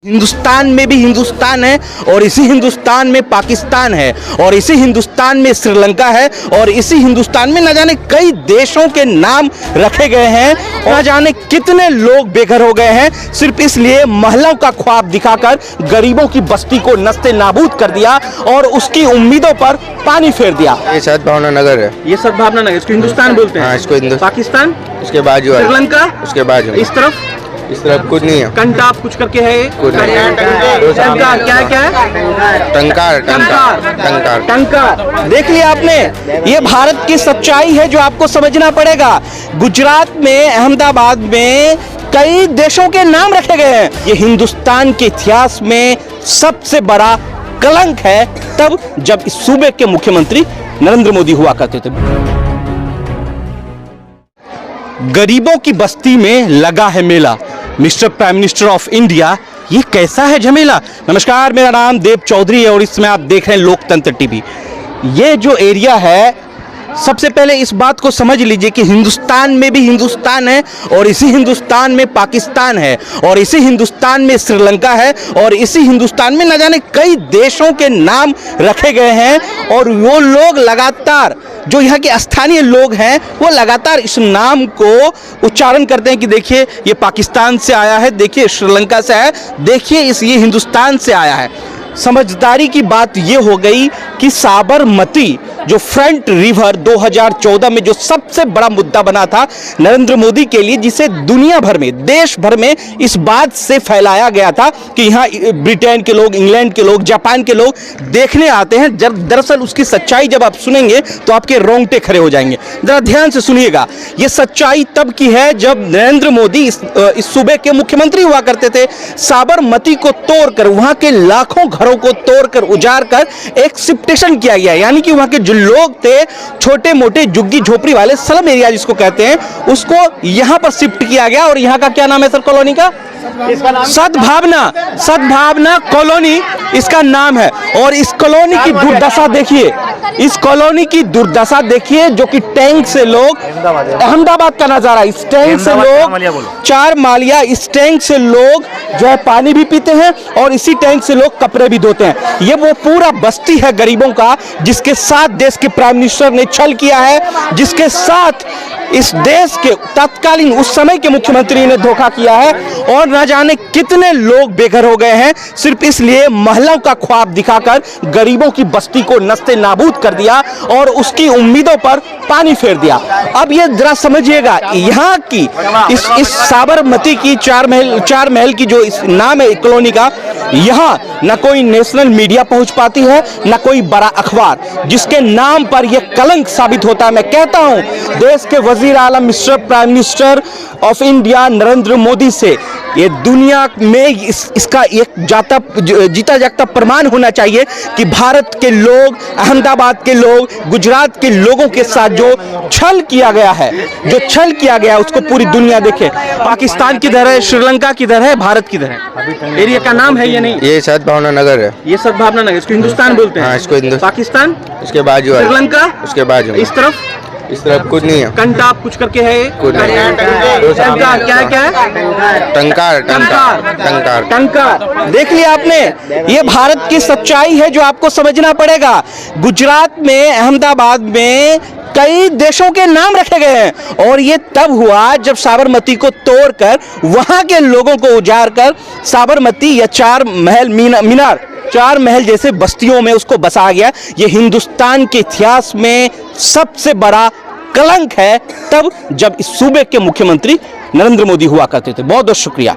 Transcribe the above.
हिंदुस्तान में भी हिंदुस्तान है और इसी हिंदुस्तान में पाकिस्तान है और इसी हिंदुस्तान में श्रीलंका है और इसी हिंदुस्तान में न जाने कई देशों के नाम रखे गए हैं और न जाने कितने लोग बेघर हो गए हैं सिर्फ इसलिए महलों का ख्वाब दिखाकर गरीबों की बस्ती को नस्ते नाबूद कर दिया और उसकी उम्मीदों पर पानी फेर दिया। ये सद्भावना नगर है। ये सद्भावना नगर, इसको हिंदुस्तान बोलते हैं। हाँ, इसको पाकिस्तान उसके बाजू है, श्रीलंका उसके बाजू इस तरफ कुछ नहीं है। कंटाप कुछ करके है टंकार क्या है टंकार टंकार। देख लिया आपने, ये भारत की सच्चाई है जो आपको समझना पड़ेगा। गुजरात में, अहमदाबाद में कई देशों के नाम रखे गए हैं। ये हिंदुस्तान के इतिहास में सबसे बड़ा कलंक है तब जब इस सूबे के मुख्यमंत्री नरेंद्र मोदी हुआ करते थे। गरीबों की बस्ती में लगा है मेला, mister prime minister of India, ये कैसा है झमेला। नमस्कार, मेरा नाम देव चौधरी है और इसमें आप देख रहे हैं लोकतंत्र टीवी। ये जो एरिया है, सबसे पहले इस बात को समझ लीजिए कि हिंदुस्तान में भी हिंदुस्तान है और इसी हिंदुस्तान में पाकिस्तान है और इसी हिंदुस्तान में श्रीलंका है और इसी हिंदुस्तान में न जाने कई देशों के नाम रखे गए हैं और वो लोग लगातार, जो यहाँ के स्थानीय लोग हैं, वो लगातार इस नाम को उच्चारण करते हैं कि देखिए ये पाकिस्तान से आया है, देखिए श्रीलंका से आया है, देखिए ये हिंदुस्तान से आया है। समझदारी की बात ये हो गई कि साबरमती जो फ्रंट रिवर 2014 में जो सबसे बड़ा मुद्दा बना था नरेंद्र मोदी के लिए, जिसे दुनिया भर में, देश भर में इस बात से फैलाया गया था कि यहाँ ब्रिटेन के लोग, इंग्लैंड के लोग, जापान के लोग देखने आते हैं। जब दरअसल उसकी सच्चाई जब आप सुनेंगे तो आपके रोंगटे खड़े हो जाएंगे। जरा ध्यान से सुनिएगा, ये सच्चाई तब की है जब नरेंद्र मोदी इस सूबे के मुख्यमंत्री हुआ करते थे। साबरमती को तोड़कर, वहां के लाखों घरों को तोड़कर, उजाड़ कर एक शिफ्टेशन किया गया, यानी कि वहां के जो लोग थे, छोटे मोटे झुग्गी झोपड़ी वाले स्लम एरिया जिसको कहते हैं, उसको यहां पर शिफ्ट किया गया। और यहां का क्या नाम है सर कॉलोनी का? सद्भावना कॉलोनी इसका नाम है। और इस कॉलोनी की दुर्दशा देखिए, इस कॉलोनी की दुर्दशा देखिए, जो कि टैंक से लोग, अहमदाबाद का नजारा, इस टैंक से लोग, 4 मालिया, इस टैंक से लोग जो है पानी भी पीते हैं और इसी टैंक से लोग कपड़े भी धोते हैं। ये वो पूरा बस्ती है गरीबों का जिसके साथ देश के प्राइम मिनिस्टर ने छल किया है, जिसके साथ इस देश के तत्कालीन उस समय के मुख्यमंत्री ने धोखा किया है और न जाने कितने लोग बेघर हो गए हैं सिर्फ इसलिए महलों का ख्वाब दिखाकर गरीबों की बस्ती को नस्ते नाबूद कर दिया और उसकी उम्मीदों पर पानी फेर दिया। अब ये जरा समझिएगा, यहाँ की इस साबरमती की 4 महल की जो इस नाम है कॉलोनी का, यहाँ न कोई नेशनल मीडिया पहुंच पाती है, न कोई बड़ा अखबार, जिसके नाम पर यह कलंक साबित होता है। मैं कहता हूं, देश के वजीर आलम mister prime minister of India Narendra Modi से ये दुनिया में इसका एक जीता जागता प्रमाण होना चाहिए कि भारत के लोग, अहमदाबाद के लोग, गुजरात के लोगों के साथ जो छल किया गया है, उसको पूरी दुनिया देखे। पाकिस्तान किधर है, श्रीलंका किधर है, भारत किधर है? एरिया का नाम है ये नहीं, ये सद्भावना नगर है। ये सद्भावना नगर, इसको हिंदुस्तान बोलते हैं। हाँ, इसको पाकिस्तान उसके बाजू है, श्रीलंका उसके बाजू इस तरफ कुछ नहीं है। कंटाप कुछ करके है क्या है टंकार। देख लिया आपने, ये भारत की सच्चाई है जो आपको समझना पड़ेगा। गुजरात में, अहमदाबाद में कई देशों के नाम रखे गए हैं और ये तब हुआ जब साबरमती को तोड़कर, वहां के लोगों को उजाड़ कर साबरमती या 4 महल जैसे बस्तियों में उसको बसाया गया। ये हिंदुस्तान के इतिहास में सबसे बड़ा कलंक है तब जब इस सूबे के मुख्यमंत्री नरेंद्र मोदी हुआ करते थे। बहुत बहुत शुक्रिया।